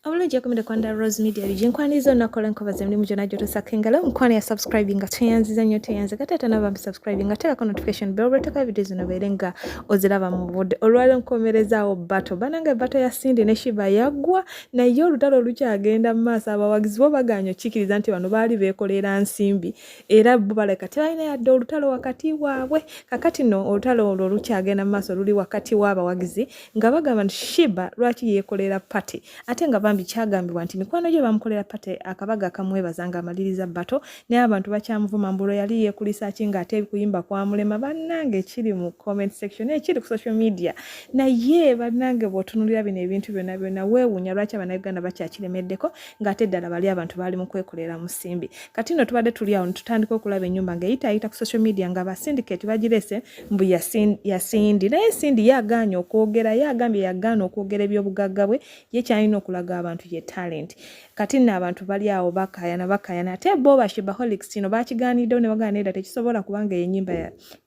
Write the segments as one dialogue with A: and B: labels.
A: Obulungi yakomere kwanda Rose Media bijinkwanizo nakola nkobaze muli mujona joto sakengala nkwani ya subscribing nga tuyanziza nyo tuyanze katata naba subscribing nga teka notification bell retaka videos no berenga oziraba mu bude olwale nkomerezaawo bato bananga bato ya Sindi ne Sheeba yagwa na yo lutalo lukyagenda maaso abawagizi bo baganyo kikiriza nti bano bali bekolera nsimbi era bubale kati balina yadde olutalo wakati waabwe kakati no olutalo olwo lukyagenda maaso luli wakati w'abawagizi nga bagamba nti Sheeba lwaki yekolera party ate nga bambi kyagambibwa nti mikwano gye bamukolera pate akabaga kamwebazanga amaliriza bato naye abantu bakyamuvuma mbulo yali yekulisa kinga ate kuyimba kwa mulema bannange ekiri mu comment section ekiri ku social media naye bannange bw'otunulira bino ebintu byonna byonna weewuunya lwaki Abannayuganda bakyakiremeddeko ng'ate ddala bali abantu baali mu kwekolera mu Simbi kati nno tubadde tuli awo tutandika okulaba ennyumba ng'eyitaayita ku social media nga basindicate bagirese mbu yasindi naye Sindi yagaanye okwogera yagambye yagaana okwogera ebyobugagga bwe ye kyalina okulaga abantu ye talent kati nno abantu bali awo bakayana ate bo bashibaholics kino bakigaaniddewo ne bagaanira tekisobola kubanga ennyimba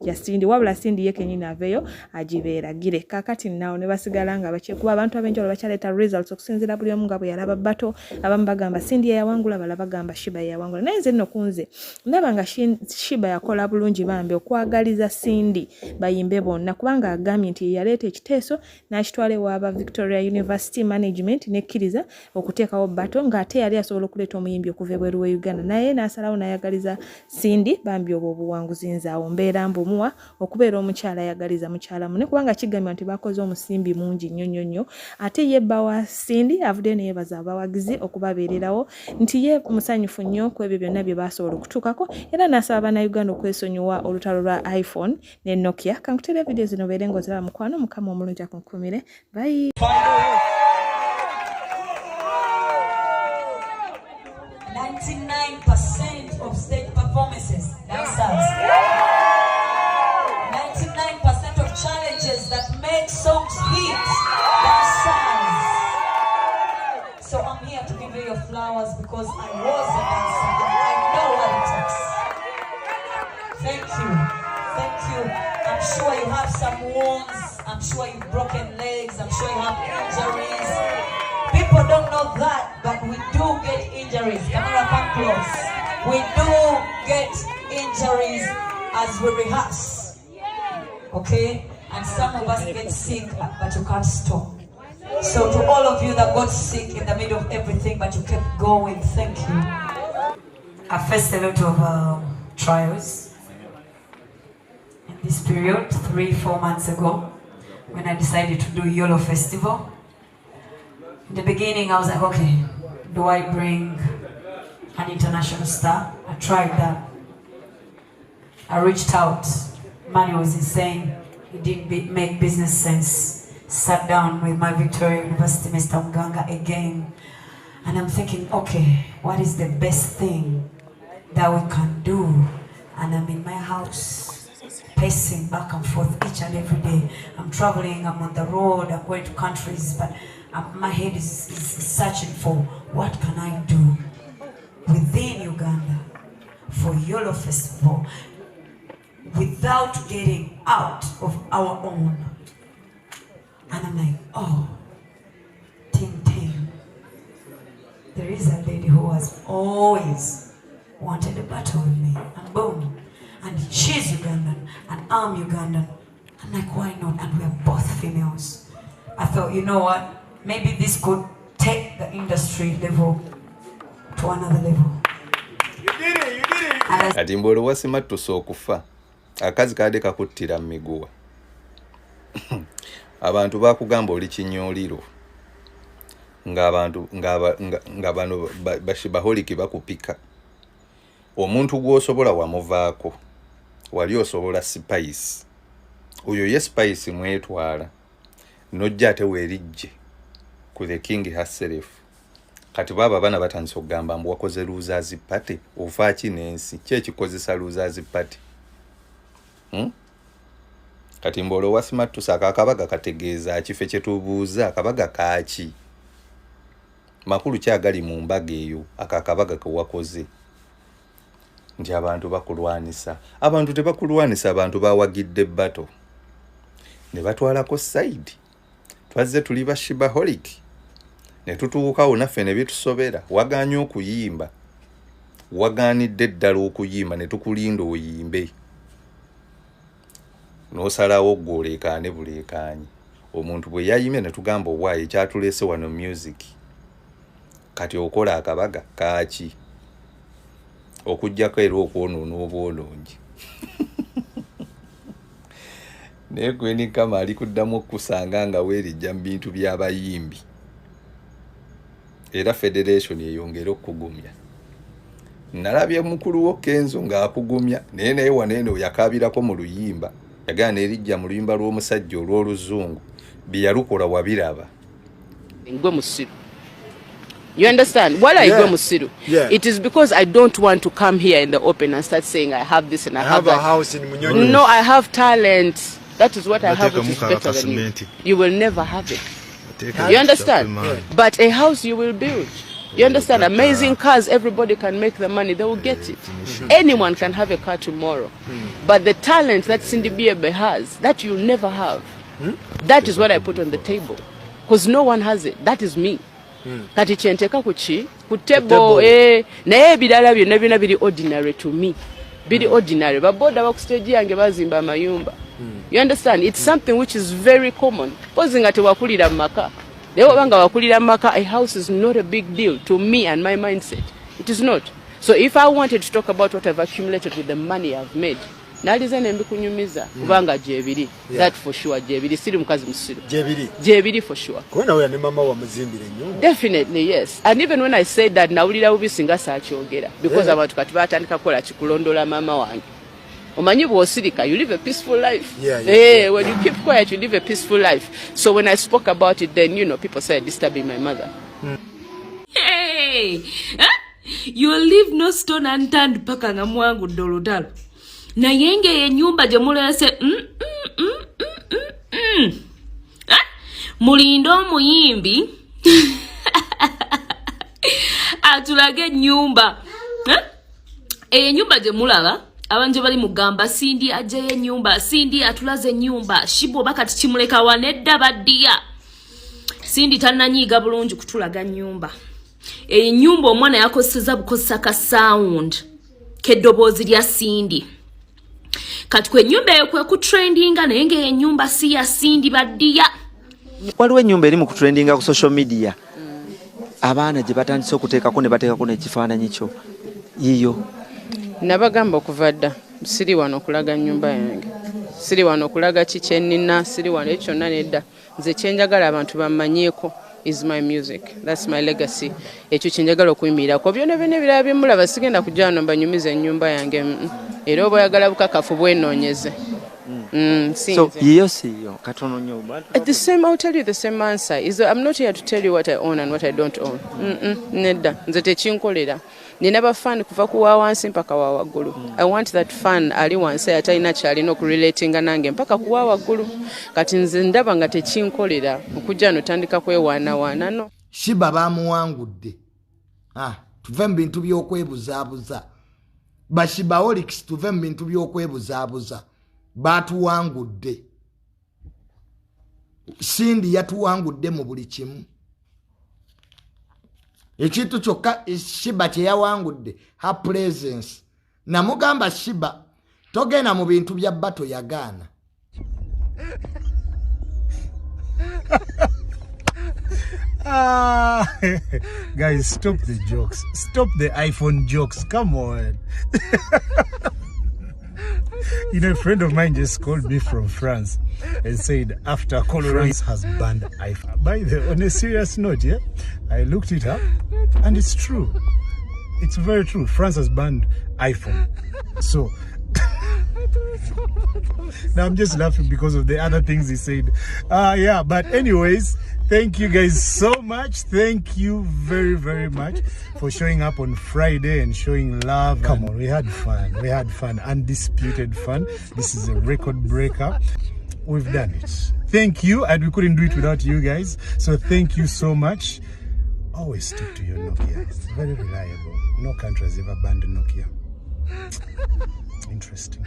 A: ya Sindi wabula Sindi ye kenyini aveeyo agibeeragire kakati nnawo ne basigala nga bakyekuba abantu ab'enjawulo bakyaleeta results okusinziira buli omu nga bwe yalaba bato abamu bagamba Sindi yawangula bala bagamba Sheeba yawangula naye nze nno kunze ndaba nga Sheeba yakola bulungi bambi okwagaliza Sindi bayimbe bonna kubanga agambye nti yaleeta ekiteeso n'akitwala ewaaba Victoria University Management nekkiriza okuteekawo bato ng'ate yali asobola okuleeta omuyimbi okuva ebweru wa Uganda naye n'asalawo n'ayagaliza Sindi bambi obwo obuwanguzi nze awo mbeera mbumuwa okubeera omukyala ayagaliza mukyala munne kubanga kigambibwa nti bakoze omusimbi mungi nnyo ate ye bba wa Sindi avudde neyebaza abawagizi okubabeererawo nti ye musanyufu nnyo ku ebyo byonna bye basobola okutuukako era n'asaba Bannayuganda okwesonyiwa olutalo lwa iPhone ne Nokia kankutere video zino beere ng'oziraba mukwano mukama omulungi akunkumire bye.
B: 99% of stage performances, dancers. 99% of challenges that make songs hit, dancers. So I'm here to give you your flowers because I was a dancer and I know what it takes. Thank you. Thank you. I'm sure you have some wounds. I'm sure you've broken legs. I'm sure you have injuries. People don't know that, but we do get injuries. Camera, come close. We do get injuries as we rehearse. Okay? And some of us get sick, but you can't stop. So to all of you that got sick in the middle of everything, but you kept going, thank you. I faced a lot of trials in this period, 3-4 months ago, when I decided to do YOLO Festival. In the beginning, I was like, okay, do I bring an international star? I tried that. I reached out. Money was insane. It didn't make business sense. Sat down with my Victoria University, Mr. Mganga again. And I'm thinking, okay, what is the best thing that we can do? And I'm in my house, pacing back and forth each and every day. I'm traveling, I'm on the road, I'm going to countries, but my head is searching for what can I do within Uganda for YOLO Festival without getting out of our own. And I'm like, oh, ting. There is a lady who has always wanted a battle with me, and boom, and she's Ugandan, and I'm Ugandan. I'm like, why not? And we're both females. I thought, you know what? Maybe this could take the industry level to another level.
C: You did it. Ati mbolo wasima tusokufa. Akazi kade kakuttira miguwa. Abantu bakugamba oli kinyoliro. Ng'abantu bashibaholiki bakupika. Omuntu gwosobola wamuvaako. Wali osobola spice. Oyo ye spice mwetwala. Nojja ate weerijje. Ku the king herself. Kati baba bana batandise okugamba mbu wakoze losers party ofa kinensi kye kikozesa losers party. Kati mbolo wasima tusaka akabaga kategeeza kife kye tubuuza akabaga kaaki. Makulu kyagali mu mbaga eyo akabaga ke wakoze. Nti abantu bakulwanisa. Abantu tebakulwanisa abantu bawagidde bato. Ne batwalako side. Twazze tuli bashibaholic. ne tutuukawo naffe ne bitusobera wagaanye okuyimba wagaanidde ddala okuyimba ne tukulinda oyimbe n'osalawo gw'oleekaane buleekaanyi omuntu bwe yayimye ne tugamba owaayo ekyatuleese wano music kati okola akabaga kaaki okujjako era okwonoona obwolongi naye Queen Kama ali kuddamu okusanga nga weerijja mu bintu by'abayimbi era federation eyongera okugumya nalabye mukulu wo Kenzo ng'akugumya naye waneeno yakabirako mu luyimba yagaana erijja mu luyimba lw'omusajja olw'oluzungu bye yalukola wabiraba
D: ngwe musiru. You understand? Why I go musiru? It is because I don't want to come here in the open and start saying I have this and I have that.
E: A house in Munyonyo.
D: No, I have talent. That is what I have, which is better than you. You will never have it. You understand? But a house you will build. You understand? Amazing cars, everybody can make the money, they will get it. Anyone can have a car tomorrow. But the talent that Cindy Biebe has, that you'll never have, that is what I put on the table. Because no one has it. That is me. Kati kyenteka ku table naye ebirala byonna byonna biri ordinary to me. Biri ordinary. Baboda baku stage yange bazimba amayumba. You understand? It's something which is very common. Posing ati wakulira maka. Lewo banga wakulira maka, a house is not a big deal to me and my mindset. It is not. So if I wanted to talk about what I've accumulated with the money I've made, nalize nembi kunyumiza kubanga jebiri. That for sure jebiri. Siri mukazi musiru. Jebiri for sure.
E: Kwena we ne mama wa muzimbire nyumba.
D: Definitely yes. And even when I said that nawulira ubisinga sakyogera because abantu kati batandika kola kikulondola mama wange. Omanyi bw'osirika, you live a peaceful life. When you keep quiet, you live a peaceful life. So when I spoke about it, then, you know, people started disturbing my mother.
F: Hey! You will leave no stone unturned paka nga mwangu dolodalo. Na yenge ye nyumba je mulese mulindo muyimbi atulage nyumba. Nyumba je mulaba abanje bali mugamba Sindi ajaye nyumba, Sindi atulaze nyumba, Shibo bakati kimuleka wanedda baddiya. Sindi tananyiga bulungi kutulaga nyumba. Nyumba omwana yakoseza bukozesa ka sound keddobozi lya Sindi. Kati kwe nyumba ekwe ku trendinga naye ng'eyo nyumba si ya Sindi baddiya.
G: Waliwo ennyumba eri mu kutrendinga ku social media. Abaana gye batandise okuteekako ne bateekako n'ekifaananyi kyo yiyo.
D: Nabagamba okuva dda siri wano okulaga nyumba yange. Siri wano okulaga kikyenina, siri wano ekyo kyonna nedda. Nze kyenjagala abantu bammanyeeko is my music. That's my legacy. Ekyo kyenjagala okuyimirako. Byonna byonna ebirala bye mulaba sigenda kujja wano mbanyumize ennyumba yange. Era oba oyagala bukakafu bwenoonyeze.
G: So yiyo siyo katono nyumba.
D: The same, I'll tell you the same answer. I'm not here to tell you what I own and what I don't own. Nedda. Nze tekinkolera. Nina ba fan kuva kuwa wansi mpaka wa waggulu. I want that fan ali wansi atalina kyalina okurelatinga nange mpaka kuwa waggulu. Kati nze ndaba nga tekinkolera okujja no tandika kwewaana no.
E: Sheeba bamuwangudde. Tuve mu bintu by'okwebuzaabuza. Bashibaholics tuve mu bintu by'okwebuzaabuza. Batuwangudde. Sindi yatuwangudde mu buli kimu. Ekintu kyokka Sheeba kye yawangudde her presence. Namugamba Sheeba togenda mu bintu bya bato yagaana.
H: Guys, stop the jokes. Stop the iPhone jokes. Come on. You know, a friend of mine just called me from France and said after France has banned iPhone. By the way, on a serious note, yeah, I looked it up and it's true. It's very true. France has banned iPhone. So now I'm just laughing because of the other things he said. Yeah, but anyways, thank you guys so much. Thank you very, very much for showing up on Friday and showing love. Come on, we had fun. We had fun, undisputed fun. This is a record breaker. We've done it. Thank you, and we couldn't do it without you guys. So thank you so much. Always stick to your Nokia. It's very reliable. No country has ever banned Nokia. Interesting.